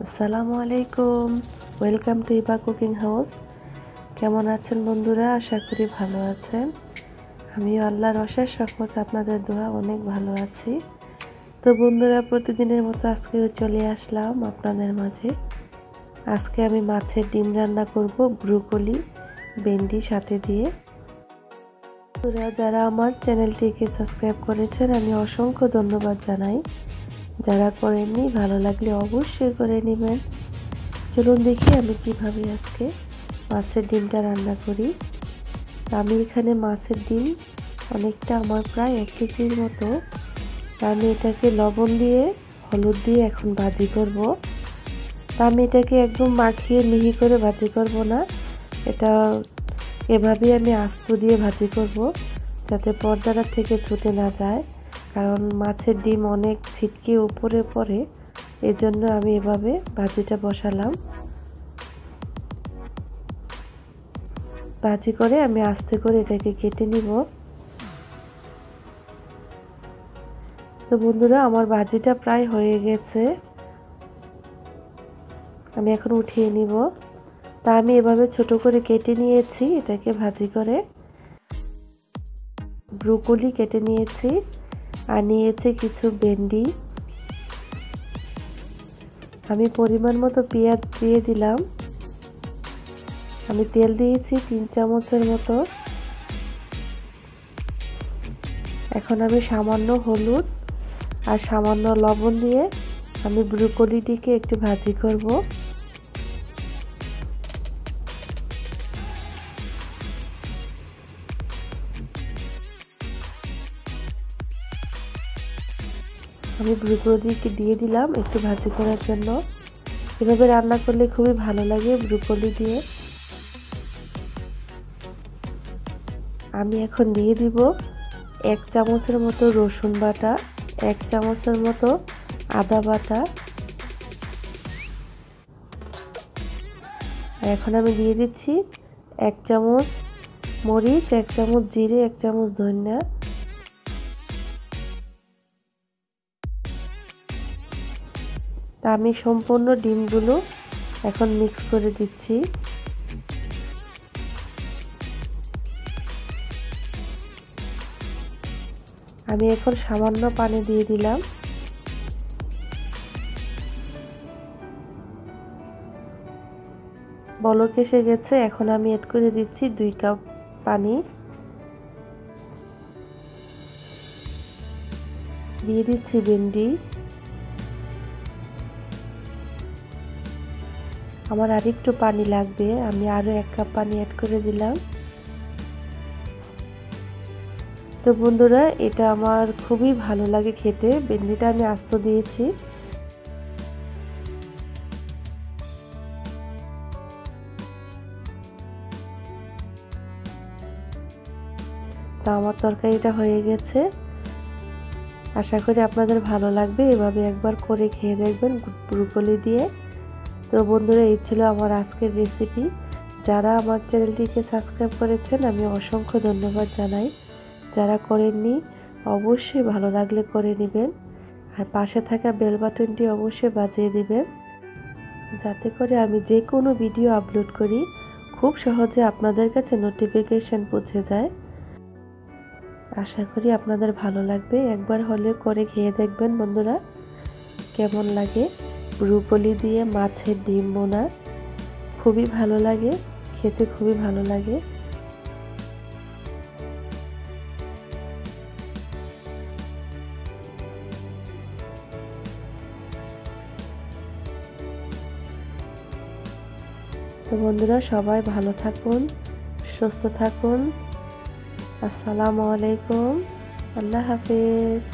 আসসালামু আলাইকুম, welcome to Iba cooking house. কেমন আছেন বন্ধুরা? আশা করি ভালো আছেন। আমিও আল্লাহর অশেষ রহমতে আপনাদের দোয়া অনেক ভালো আছি। তো বন্ধুরা, প্রতিদিনের মতো আজকেও চলে আসলাম আপনাদের মাঝে। আজকে আমি মাছের ডিম রান্না করব ব্রোকলি ভেন্ডি সাথে দিয়ে। বন্ধুরা, যারা আমার চ্যানেলটিকে সাবস্ক্রাইব করেছেন আমি অসংখ্য ধন্যবাদ জানাই। যারা করেননি, ভালো লাগলে অবশ্যই করে নেবেন। চলুন দেখি আমি কিভাবে আজকে মাছের ডিমটা রান্না করি। আমি এখানে মাছের ডিম অনেকটা, আমার প্রায় 1 কেজির মতো। আমি এটাকে লবণ দিয়ে হলুদ দিয়ে এখন ভাজি করব। আমি এটাকে একদম মাখিয়ে মিহি করে ভাজি করব না, এটা এভাবেই আমি আস্ত দিয়ে ভাজি করব, যাতে পর্দাটা থেকে ছুটে না যায়। কারণ মাছের ডিম অনেক ছিটকে উপরে পড়ে, এজন্য আমি এভাবে ভাজিটা বসালাম। ভাজি করে আমি আস্তে করে এটাকে কেটে নিব। তো বন্ধুরা, আমার ভাজিটা প্রায় হয়ে গেছে, আমি এখন উঠিয়ে নিব। তা আমি এভাবে ছোট করে কেটে নিয়েছি এটাকে ভাজি করে। ব্রোকলি কেটে নিয়েছি আর নিয়েছি কিছু ভেন্ডি। আমি পরিমাণ মতো পেঁয়াজ দিয়ে দিলাম। আমি তেল দিয়েছি 3 চামচের মতো। এখন আমি সামান্য হলুদ আর সামান্য লবণ দিয়ে আমি ব্রোকলিটিকে একটু ভাজি করব। আমি ব্রোকলিকে দিয়ে দিলাম একটু ভাজি করার জন্য। এভাবে রান্না করলে খুবই ভালো লাগে ব্রোকলি দিয়ে। আমি এখন দিয়ে দিব 1 চামচের মতো রসুন বাটা, 1 চামচের মতো আদা বাটা। আর এখন আমি দিয়ে দিচ্ছি 1 চামচ মরিচ, 1 চামচ জিরে, 1 চামচ ধনিয়া। তা আমি সম্পূর্ণ ডিমগুলো এখন মিক্স করে দিচ্ছি। আমি এখন সামান্য পানি দিয়ে দিলাম। বলক এসে গেছে, এখন আমি এড করে দিচ্ছি 2 কাপ পানি। দিয়ে দিচ্ছি ভেন্ডি। আমার আরেকটু পানি লাগবে, আমি আরো 1 কাপ পানি অ্যাড করে দিলাম। তো বন্ধুরা, এটা আমার খুবই ভালো লাগে খেতে। ভেন্ডিটা আমি আস্ত দিয়েছি। তো আমার তরকারিটা হয়ে গেছে। আশা করি আপনাদের ভালো লাগবে, এভাবে একবার করে খেয়ে দেখবেন ব্রোকলি দিয়ে। তো বন্ধুরা, এই ছিল আমার আজকের রেসিপি। যারা আমার চ্যানেলটিকে সাবস্ক্রাইব করেছেন আমি অসংখ্য ধন্যবাদ জানাই। যারা করেননি, অবশ্যই ভালো লাগলে করে নেবেন। আর পাশে থাকা বেল বাটনটি অবশ্যই বাজিয়ে দিবেন, যাতে করে আমি যে কোনো ভিডিও আপলোড করি খুব সহজে আপনাদের কাছে নোটিফিকেশন পৌঁছে যায়। আশা করি আপনাদের ভালো লাগবে। একবার হলে করে খেয়ে দেখবেন বন্ধুরা, কেমন লাগে ব্রোকলি দিয়ে মাছের ডিম বোনা। খুবই ভালো লাগে খেতে, খুবই ভালো লাগে। তো বন্ধুরা, সবাই ভালো থাকুন, সুস্থ থাকুন। আসসালামু আলাইকুম, আল্লাহ হাফেজ।